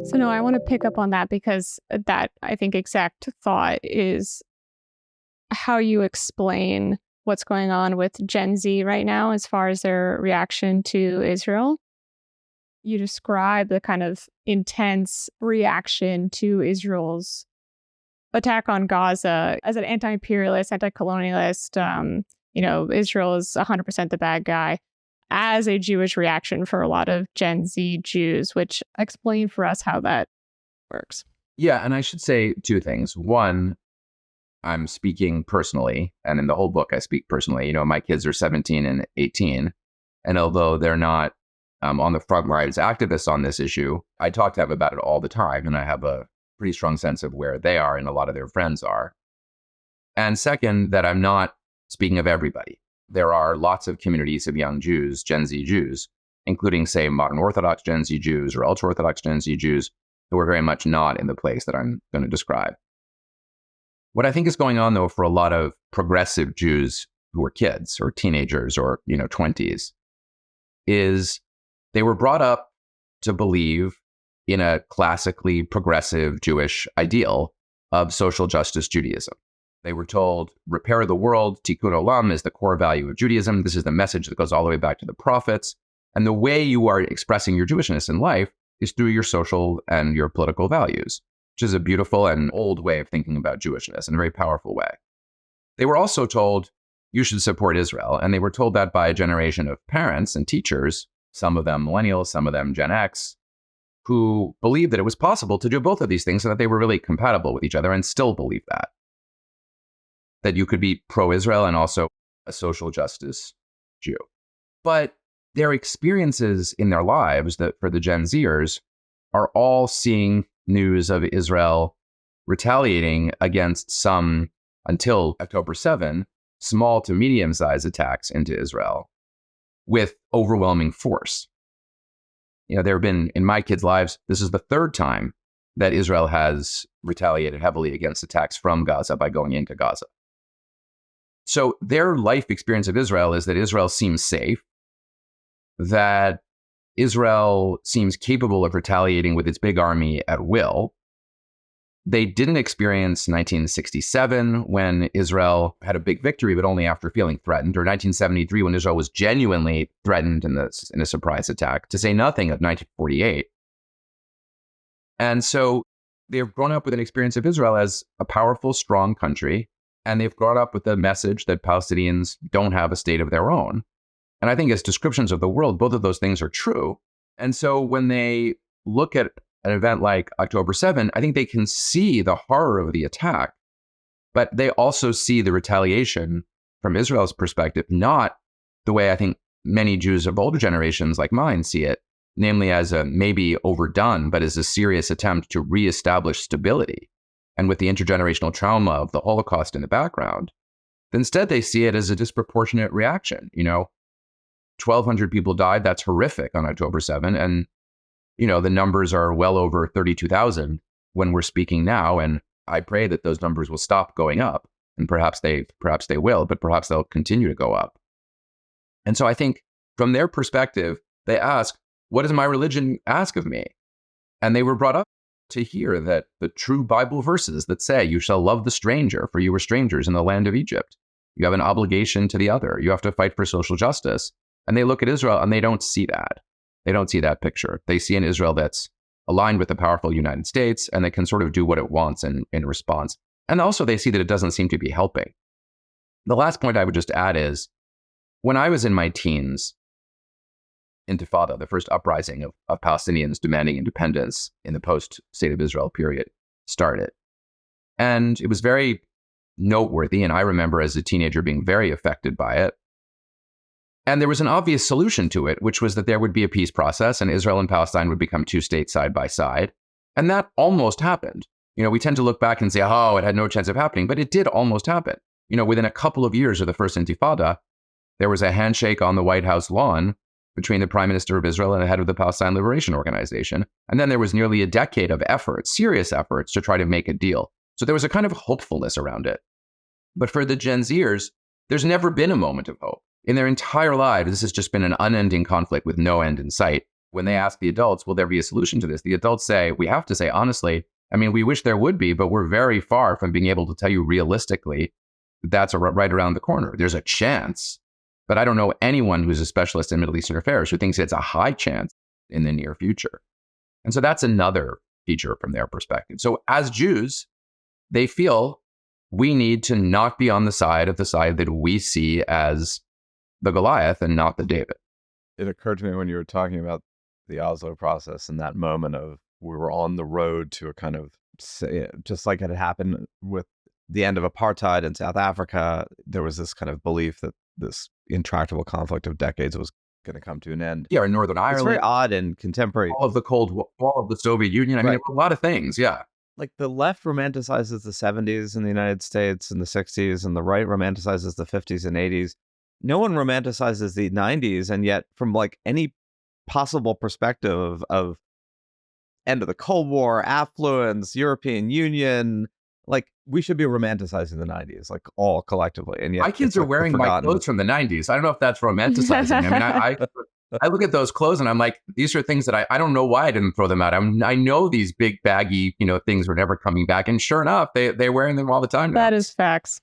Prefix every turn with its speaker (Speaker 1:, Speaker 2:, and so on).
Speaker 1: So no, I want to pick up on that because that I think exact thought is how you explain what's going on with Gen Z right now as far as their reaction to Israel. You describe the kind of intense reaction to Israel's attack on Gaza as an anti-imperialist, anti-colonialist. Israel is 100% the bad guy as a Jewish reaction for a lot of Gen Z Jews, which explain for us how that works.
Speaker 2: Yeah, and I should say two things. One, I'm speaking personally, and in the whole book, I speak personally. My kids are 17 and 18, and although they're not on the front lines activists on this issue, I talk to them about it all the time, and I have a pretty strong sense of where they are and a lot of their friends are. And second, that I'm not speaking of everybody. There are lots of communities of young Jews, Gen Z Jews, including, say, modern Orthodox Gen Z Jews or ultra-Orthodox Gen Z Jews, who are very much not in the place that I'm going to describe. What I think is going on, though, for a lot of progressive Jews who are kids or teenagers or 20s, is they were brought up to believe in a classically progressive Jewish ideal of social justice Judaism. They were told, repair the world, tikkun olam, is the core value of Judaism. This is the message that goes all the way back to the prophets. And the way you are expressing your Jewishness in life is through your social and your political values, which is a beautiful and old way of thinking about Jewishness in a very powerful way. They were also told, you should support Israel. And they were told that by a generation of parents and teachers, some of them millennials, some of them Gen X, who believed that it was possible to do both of these things and that they were really compatible with each other and still believe that you could be pro-Israel and also a social justice Jew. But their experiences in their lives, that for the Gen Zers, are all seeing news of Israel retaliating against some, until October 7, small to medium-sized attacks into Israel with overwhelming force. There have been, in my kids' lives, this is the third time that Israel has retaliated heavily against attacks from Gaza by going into Gaza. So their life experience of Israel is that Israel seems safe, that Israel seems capable of retaliating with its big army at will. They didn't experience 1967 when Israel had a big victory, but only after feeling threatened, or 1973 when Israel was genuinely threatened in a surprise attack, to say nothing of 1948. And so they've grown up with an experience of Israel as a powerful, strong country, and they've grown up with the message that Palestinians don't have a state of their own. And I think as descriptions of the world, both of those things are true. And so when they look at an event like October 7, I think they can see the horror of the attack, but they also see the retaliation from Israel's perspective, not the way I think many Jews of older generations like mine see it, namely as a maybe overdone, but as a serious attempt to reestablish stability. And with the intergenerational trauma of the Holocaust in the background, instead they see it as a disproportionate reaction. 1,200 people died. That's horrific on October 7. And the numbers are well over 32,000 when we're speaking now. And I pray that those numbers will stop going up. And perhaps they will, but perhaps they'll continue to go up. And so I think from their perspective, they ask, what does my religion ask of me? And they were brought up to hear that the true Bible verses that say, you shall love the stranger, for you were strangers in the land of Egypt. You have an obligation to the other. You have to fight for social justice. And they look at Israel and they don't see that. They don't see that picture. They see an Israel that's aligned with the powerful United States and that can sort of do what it wants in response. And also they see that it doesn't seem to be helping. The last point I would just add is, when I was in my teens, Intifada, the first uprising of Palestinians demanding independence in the post-State of Israel period, started. And it was very noteworthy, and I remember as a teenager being very affected by it. And there was an obvious solution to it, which was that there would be a peace process and Israel and Palestine would become two states side by side. And that almost happened. We tend to look back and say, oh, it had no chance of happening, but it did almost happen. Within a couple of years of the first Intifada, there was a handshake on the White House lawn between the Prime Minister of Israel and the head of the Palestine Liberation Organization. And then there was nearly a decade of efforts, serious efforts, to try to make a deal. So there was a kind of hopefulness around it. But for the Gen Zers, there's never been a moment of hope. In their entire lives, this has just been an unending conflict with no end in sight. when they ask the adults, will there be a solution to this? The adults say, we have to say, honestly, I mean, we wish there would be, but we're very far from being able to tell you realistically that that's right around the corner. There's a chance, but I don't know anyone who's a specialist in Middle Eastern affairs who thinks it's a high chance in the near future. And so that's another feature from their perspective. So as Jews, they feel we need to not be on the side that we see as the Goliath and not the David.
Speaker 3: It occurred to me when you were talking about the Oslo process and that moment of we were on the road to a kind of, just like it had happened with the end of apartheid in South Africa, there was this kind of belief that this intractable conflict of decades was going to come to an end.
Speaker 2: Yeah, in Northern Ireland.
Speaker 3: It's very odd in contemporary.
Speaker 2: All of the Cold War, all of the Soviet Union. I mean, a lot of things, yeah.
Speaker 3: Like the left romanticizes the 70s in the United States and the 60s, and the right romanticizes the 50s and 80s. No one romanticizes the 90s, and yet from like any possible perspective of end of the Cold War, affluence, European Union, like we should be romanticizing the 90s, like all collectively. And yet
Speaker 2: my kids are wearing my clothes from the 90s. I don't know if that's romanticizing. I mean, I look at those clothes and I'm like, these are things that I don't know why I didn't throw them out. I know these big baggy, things were never coming back. And sure enough, they're wearing them all the time now.
Speaker 1: That is facts.